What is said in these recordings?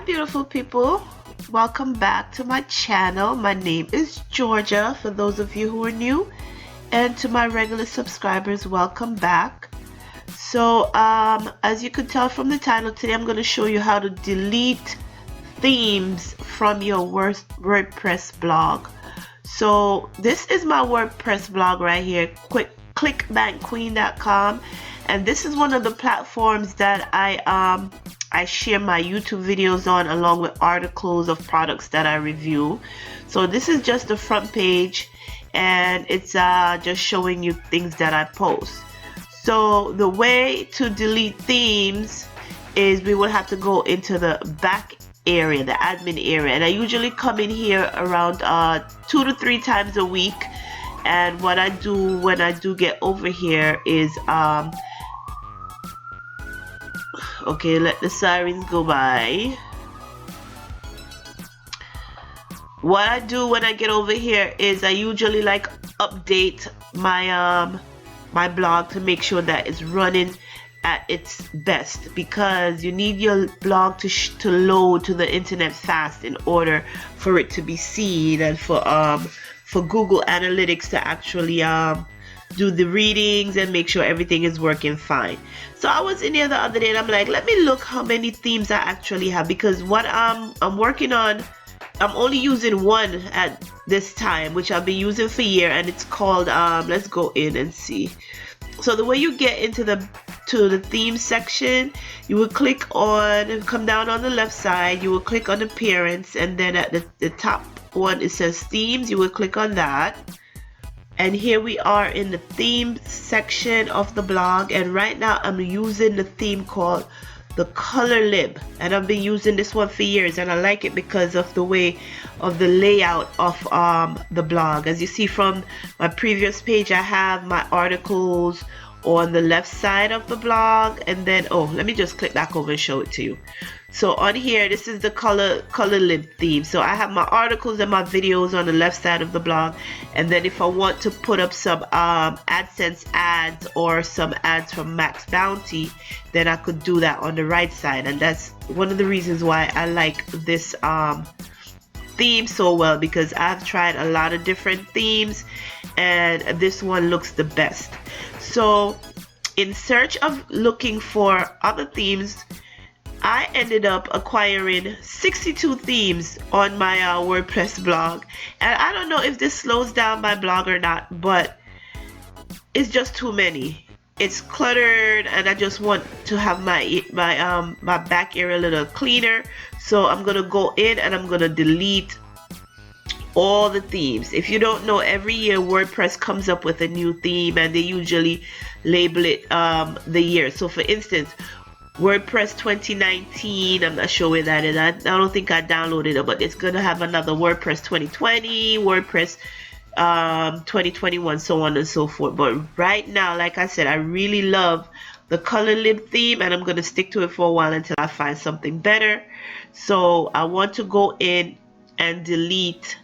beautiful people, welcome back to my channel. My name is Georgia for those of you who are new, and to my regular subscribers, welcome back. So as you could tell from the title, today I'm going to show you how to delete themes from your WordPress blog. So this is my WordPress blog right here, clickbankqueen.com, and this is one of the platforms that I share my YouTube videos on, along with articles of products that I review. So this is just the front page, and it's just showing you things that I post. So the way to delete themes is we will have to go into the back area, the admin area, and I usually come in here around 2 to 3 times a week. And what I do when I do get over here is okay, let the sirens go by. What I do when I get over here is I usually like update my my blog to make sure that it's running at its best, because you need your blog to load to the internet fast in order for it to be seen, and for Google Analytics to actually do the readings and make sure everything is working fine. So I was in here the other day and I'm like, let me look how many themes I actually have, because what I'm working on, I'm only using one at this time, which I've been using for a year, and it's called let's go in and see. So the way you get into the theme section, you will click on, come down on the left side, you will click on appearance, and then at the top one it says themes. You will click on that, and here we are in the theme section of the blog. And right now I'm using the theme called the color lib, and I've been using this one for years, and I like it because of the way of the layout of the blog. As you see from my previous page, I have my articles on the left side of the blog, and then let me just click back over and show it to you. So on here, this is the color lib theme. So I have my articles and my videos on the left side of the blog, and then if I want to put up some AdSense ads or some ads from Max Bounty, then I could do that on the right side. And that's one of the reasons why I like this theme so well, because I've tried a lot of different themes and this one looks the best. So in search of looking for other themes, I ended up acquiring 62 themes on my WordPress blog, and I don't know if this slows down my blog or not, but it's just too many. It's cluttered, and I just want to have my back area a little cleaner. So I'm gonna go in and I'm gonna delete all the themes. If you don't know, every year WordPress comes up with a new theme, and they usually label it the year. So for instance, WordPress 2019, I'm not sure where that is. I don't think I downloaded it, but it's gonna have another WordPress 2020, WordPress 2021, so on and so forth. But right now, like I said, I really love the color lib theme, and I'm gonna stick to it for a while until I find something better. So I want to go in and delete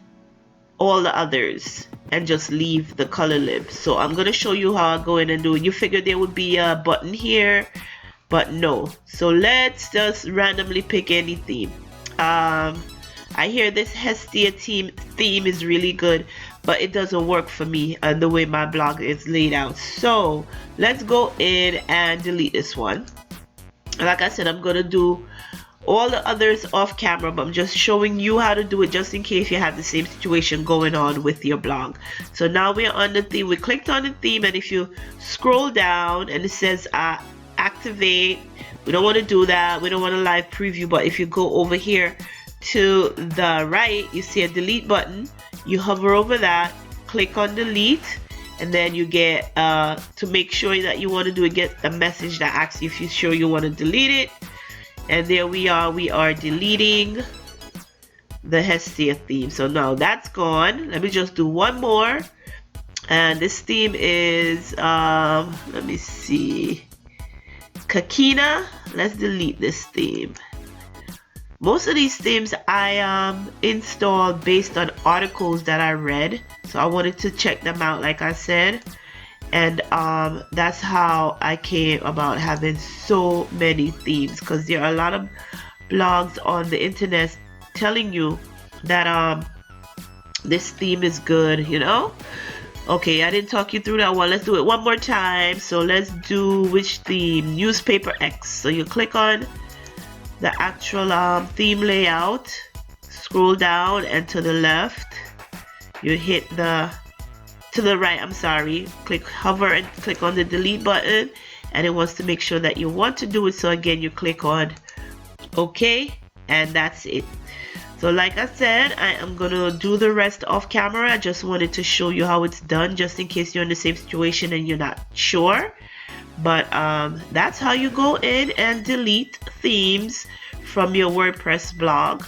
all the others and just leave the color lib. So I'm gonna show you how I go in and do it. You figured there would be a button here, but no. So let's just randomly pick any theme. I hear this Hestia theme is really good, but it doesn't work for me and the way my blog is laid out. So let's go in and delete this one. Like I said, I'm gonna do all the others off camera, but I'm just showing you how to do it just in case you have the same situation going on with your blog. So now we're on the theme. We clicked on the theme, and if you scroll down and it says activate, we don't want to do that. We don't want a live preview. But if you go over here to the right, you see a delete button. You hover over that, click on delete, and then you get to make sure that you want to do it, get a message that asks you if you're sure you want to delete it. And there we are deleting the Hestia theme. So now that's gone. Let me just do one more, and this theme is let me see, Kakina. Let's delete this theme. Most of these themes I installed based on articles that I read, so I wanted to check them out, like I said. And that's how I came about having so many themes, because there are a lot of blogs on the internet telling you that this theme is good, you know. Okay, I didn't talk you through that one. Let's do it one more time. So let's do which theme? Newspaper X. So you click on the actual theme layout, scroll down, and to the left you hit to the right, I'm sorry, hover and click on the delete button, and it wants to make sure that you want to do it. So again, you click on OK, and that's it. So like I said, I am gonna do the rest off camera. I just wanted to show you how it's done, just in case you're in the same situation and you're not sure. But that's how you go in and delete themes from your WordPress blog.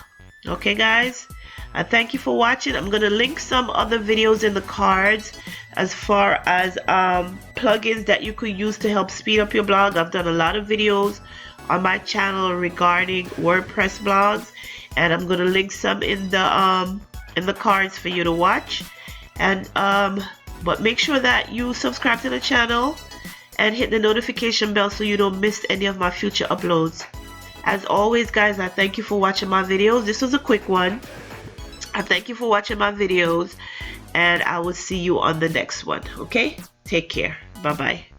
Okay guys, I thank you for watching. I'm gonna link some other videos in the cards as far as plugins that you could use to help speed up your blog. I've done a lot of videos on my channel regarding WordPress blogs, and I'm gonna link some in the cards for you to watch. And but make sure that you subscribe to the channel and hit the notification bell so you don't miss any of my future uploads. As always guys, I thank you for watching my videos. This was a quick one. I thank you for watching my videos, and I will see you on the next one. Okay, take care. Bye bye.